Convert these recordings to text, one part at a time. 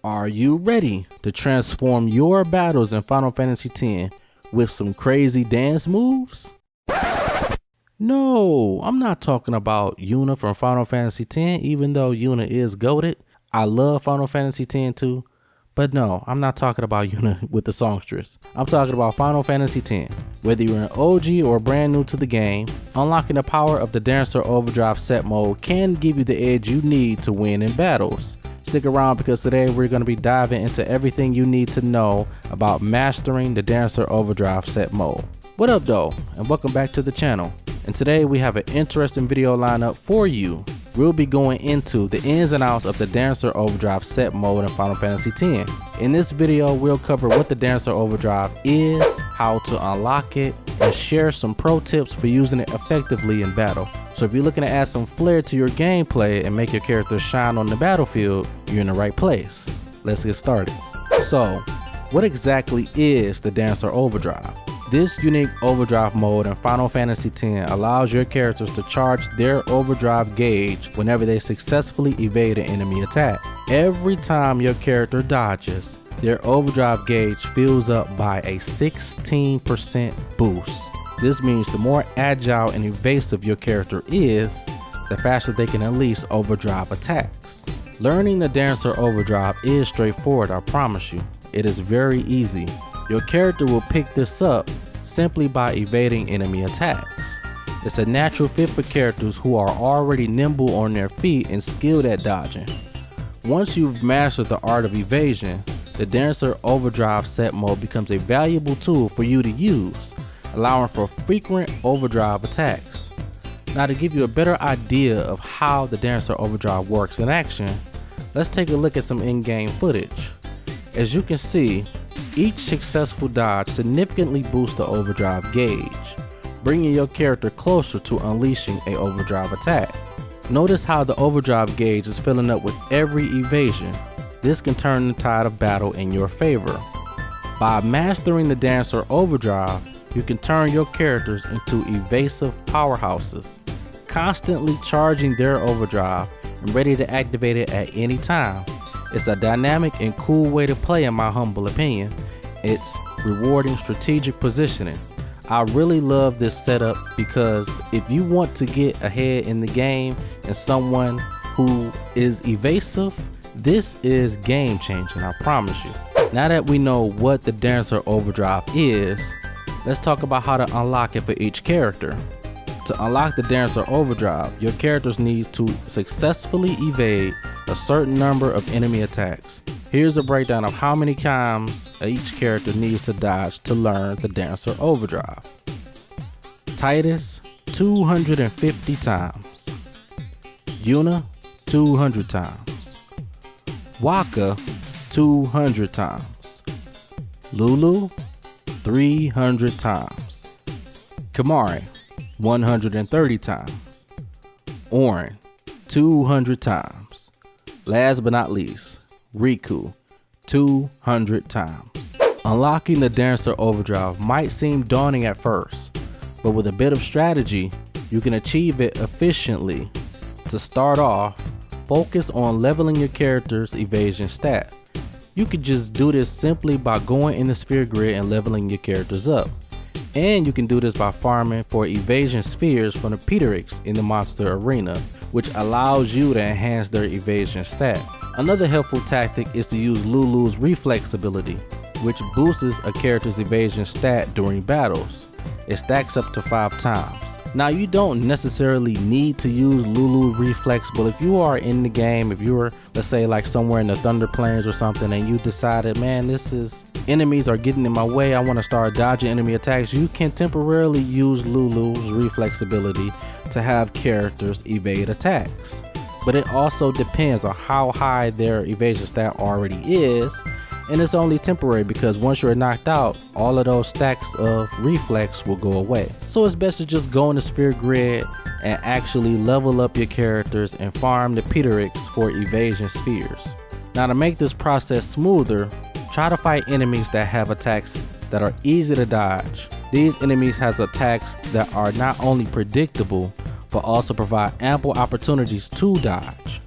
Are you ready to transform your battles in Final Fantasy X with some crazy dance moves? No, I'm not talking about Yuna from Final Fantasy X, even though Yuna is goated. I love Final Fantasy X too, but no, I'm not talking about Yuna with the songstress. I'm talking about Final Fantasy X. Whether you're an OG or brand new to the game, unlocking the power of the Dancer Overdrive set mode can give you the edge you need to win in battles. Stick around because today we're going to be diving into everything you need to know about mastering the Dancer Overdrive set mode. What up though, and welcome back to the channel. And today we have an interesting video lineup for you. We'll be going into the ins and outs of the Dancer Overdrive set mode in Final Fantasy X. In this video, we'll cover what the Dancer Overdrive is, how to unlock it, and share some pro tips for using it effectively in battle. So if you're looking to add some flair to your gameplay and make your character shine on the battlefield, you're in the right place. Let's get started. So, what exactly is the Dancer Overdrive? This unique overdrive mode in Final Fantasy X allows your characters to charge their overdrive gauge whenever they successfully evade an enemy attack. Every time your character dodges, their overdrive gauge fills up by a 16% boost. This means the more agile and evasive your character is, the faster they can unleash overdrive attacks. Learning the Dancer Overdrive is straightforward, I promise you. It is very easy. Your character will pick this up simply by evading enemy attacks. It's a natural fit for characters who are already nimble on their feet and skilled at dodging. Once you've mastered the art of evasion, the Dancer Overdrive set mode becomes a valuable tool for you to use, allowing for frequent overdrive attacks. Now, to give you a better idea of how the Dancer Overdrive works in action, let's take a look at some in-game footage. As you can see, each successful dodge significantly boosts the overdrive gauge, bringing your character closer to unleashing an overdrive attack. Notice how the overdrive gauge is filling up with every evasion. This can turn the tide of battle in your favor. By mastering the Dancer Overdrive, you can turn your characters into evasive powerhouses, constantly charging their overdrive and ready to activate it at any time. It's a dynamic and cool way to play, in my humble opinion. It's rewarding strategic positioning. I really love this setup because if you want to get ahead in the game and someone who is evasive, this is game changing, I promise you. Now that we know what the Dancer Overdrive is, let's talk about how to unlock it for each character. To unlock the Dancer Overdrive, your characters need to successfully evade a certain number of enemy attacks. Here's a breakdown of how many times each character needs to dodge to learn the Dancer Overdrive. Titus, 250 times. Yuna, 200 times. Waka, 200 times. Lulu, 300 times. Kamari, 130 times. Orin, 200 times. Last but not least, Riku, 200 times. Unlocking the Dancer Overdrive might seem daunting at first, but with a bit of strategy, you can achieve it efficiently. To start off, focus on leveling your character's evasion stat. You could just do this simply by going in the sphere grid and leveling your characters up. And you can do this by farming for evasion spheres from the Titus in the monster arena, which allows you to enhance their evasion stat. Another helpful tactic is to use Lulu's reflex ability, which boosts a character's evasion stat during battles. It stacks up to 5 times. Now, you don't necessarily need to use Lulu reflex, but if you are in the game, if you're, let's say, like somewhere in the Thunder Plains or something, and you decided, man, enemies are getting in my way, I want to start dodging enemy attacks, you can temporarily use Lulu's reflex ability to have characters evade attacks. But it also depends on how high their evasion stat already is, and it's only temporary because once you're knocked out, all of those stacks of reflex will go away. So it's best to just go in the sphere grid and actually level up your characters and farm the Titus for evasion spheres. Now, to make this process smoother, try to fight enemies that have attacks that are easy to dodge. These enemies have attacks that are not only predictable, but also provide ample opportunities to dodge.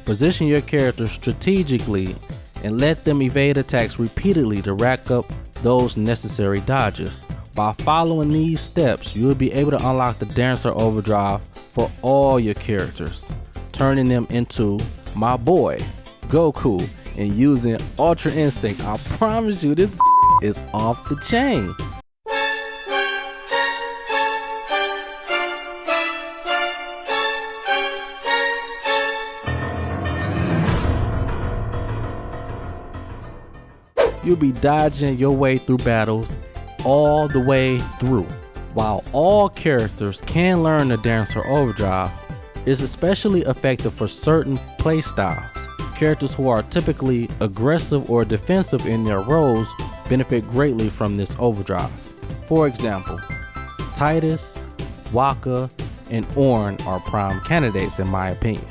Position your character strategically and let them evade attacks repeatedly to rack up those necessary dodges. By following these steps, you will be able to unlock the Dancer Overdrive for all your characters, turning them into my boy, Goku, and using Ultra Instinct. I promise you, this is off the chain. You'll be dodging your way through battles all the way through. While all characters can learn the Dancer Overdrive, it's especially effective for certain playstyles. Characters who are typically aggressive or defensive in their roles benefit greatly from this overdrive. For example, Titus, Waka, and Orn are prime candidates in my opinion,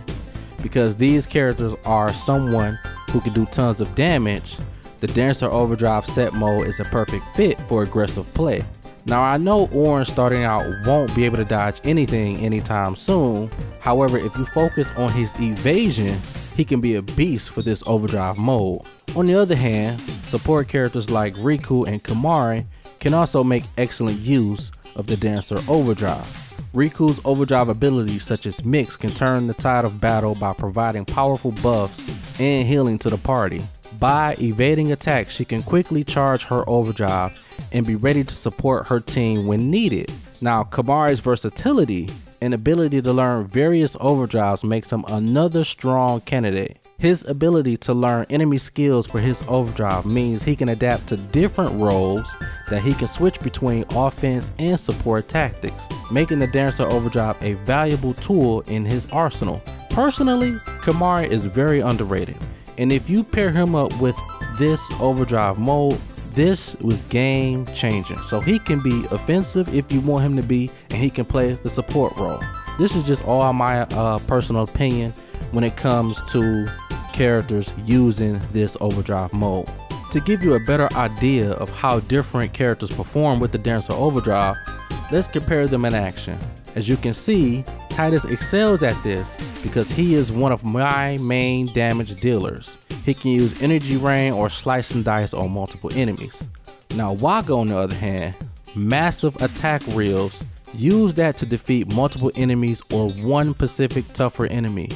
because these characters are someone who can do tons of damage. The Dancer Overdrive set mode is a perfect fit for aggressive play. Now I know Orange starting out won't be able to dodge anything anytime soon. However, if you focus on his evasion, he can be a beast for this overdrive mode. On the other hand, support characters like Riku and Kamari can also make excellent use of the Dancer Overdrive. Riku's overdrive abilities such as Mix can turn the tide of battle by providing powerful buffs and healing to the party. By evading attacks, she can quickly charge her overdrive and be ready to support her team when needed. Now, Kamari's versatility and ability to learn various overdrives makes him another strong candidate. His ability to learn enemy skills for his overdrive means he can adapt to different roles that he can switch between offense and support tactics, making the Dancer Overdrive a valuable tool in his arsenal. Personally, Kamari is very underrated, and if you pair him up with this overdrive mode, this was game changing. So he can be offensive if you want him to be, and he can play the support role. This is just all my personal opinion when it comes to characters using this overdrive mode. To give you a better idea of how different characters perform with the Dancer Overdrive, let's compare them in action. As you can see, Titus excels at this because he is one of my main damage dealers. He can use energy rain or slice and dice on multiple enemies. Now Waka, on the other hand, massive attack reels, use that to defeat multiple enemies or one specific tougher enemy.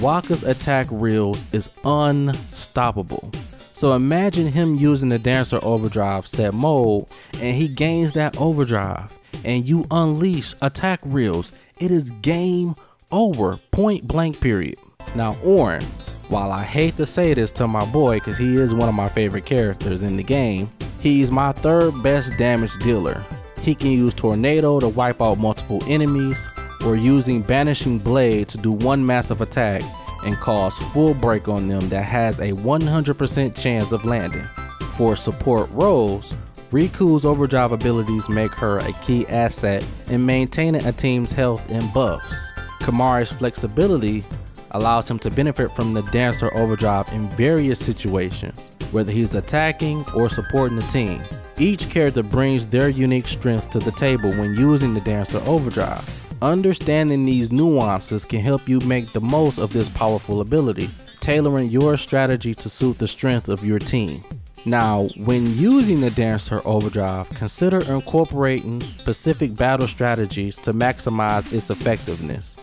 Waka's attack reels is unstoppable. So imagine him using the Dancer Overdrive set mode and he gains that overdrive and you unleash attack reels. It is game over, point blank period. Now Orin, while I hate to say this to my boy because he is one of my favorite characters in the game, he's my third best damage dealer. He can use Tornado to wipe out multiple enemies, or using Banishing Blade to do one massive attack and cause full break on them that has a 100% chance of landing. For support roles, Riku's overdrive abilities make her a key asset in maintaining a team's health and buffs. Kamari's flexibility allows him to benefit from the Dancer Overdrive in various situations, whether he's attacking or supporting the team. Each character brings their unique strengths to the table when using the Dancer Overdrive. Understanding these nuances can help you make the most of this powerful ability, tailoring your strategy to suit the strength of your team. Now, when using the Dancer Overdrive, consider incorporating specific battle strategies to maximize its effectiveness.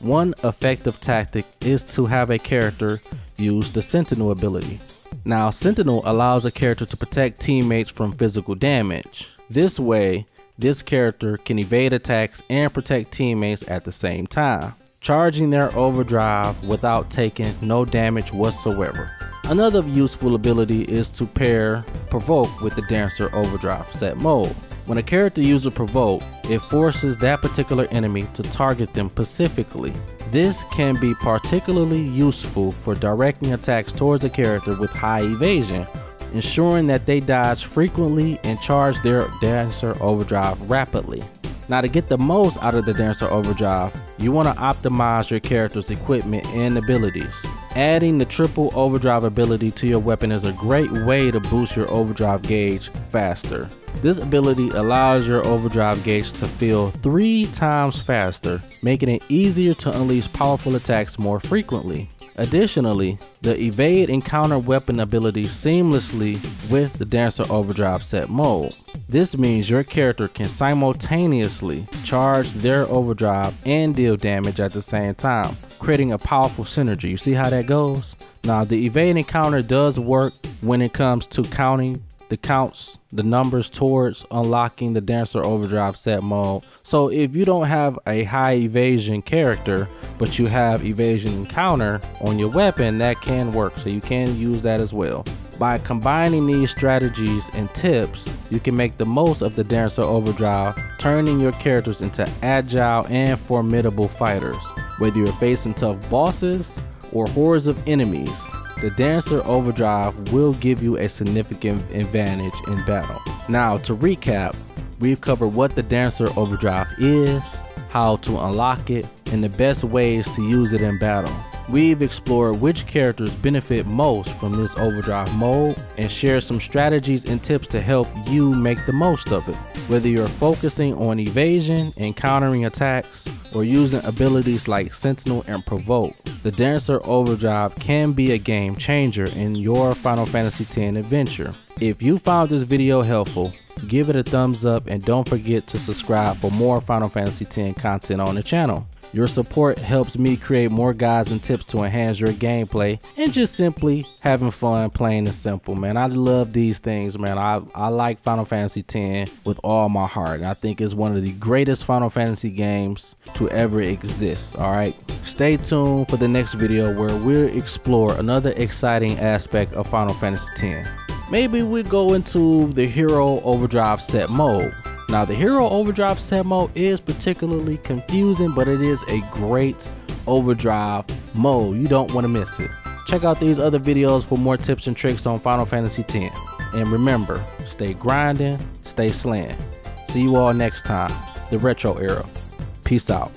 One effective tactic is to have a character use the Sentinel ability. Now, Sentinel allows a character to protect teammates from physical damage. This way, this character can evade attacks and protect teammates at the same time, charging their overdrive without taking no damage whatsoever. Another useful ability is to pair Provoke with the Dancer Overdrive set mode. When a character uses Provoke, it forces that particular enemy to target them specifically. This can be particularly useful for directing attacks towards a character with high evasion, ensuring that they dodge frequently and charge their Dancer Overdrive rapidly. Now, to get the most out of the Dancer Overdrive, you want to optimize your character's equipment and abilities. Adding the triple overdrive ability to your weapon is a great way to boost your overdrive gauge faster. This ability allows your overdrive gauge to fill 3 times faster, making it easier to unleash powerful attacks more frequently. Additionally, the evade and counter weapon ability seamlessly with the Dancer Overdrive set mode. This means your character can simultaneously charge their overdrive and deal damage at the same time, creating a powerful synergy. You see how that goes? Now, the evade and counter does work when it comes to counting the numbers towards unlocking the Dancer Overdrive set mode. So if you don't have a high evasion character, but you have evasion and counter on your weapon, that can work. So you can use that as well. By combining these strategies and tips, you can make the most of the Dancer Overdrive, turning your characters into agile and formidable fighters. Whether you're facing tough bosses or hordes of enemies, the Dancer Overdrive will give you a significant advantage in battle. Now, to recap, we've covered what the Dancer Overdrive is, how to unlock it, and the best ways to use it in battle. We've explored which characters benefit most from this overdrive mode and shared some strategies and tips to help you make the most of it. Whether you're focusing on evasion and countering attacks or using abilities like Sentinel and Provoke, the Dancer Overdrive can be a game changer in your Final Fantasy X adventure. If you found this video helpful, give it a thumbs up and don't forget to subscribe for more Final Fantasy X content on the channel. Your support helps me create more guides and tips to enhance your gameplay and just simply having fun playing is simple, man. I love these things, man. I like Final Fantasy X with all my heart, and I think it's one of the greatest Final Fantasy games to ever exist. All right, stay tuned for the next video where we'll explore another exciting aspect of Final Fantasy X. Maybe we go into the Hero Overdrive set mode. Now, the Hero Overdrive set mode is particularly confusing, but it is a great overdrive mode. You don't want to miss it. Check out these other videos for more tips and tricks on Final Fantasy X. And remember, stay grinding, stay slaying. See you all next time, the Retro Era. Peace out.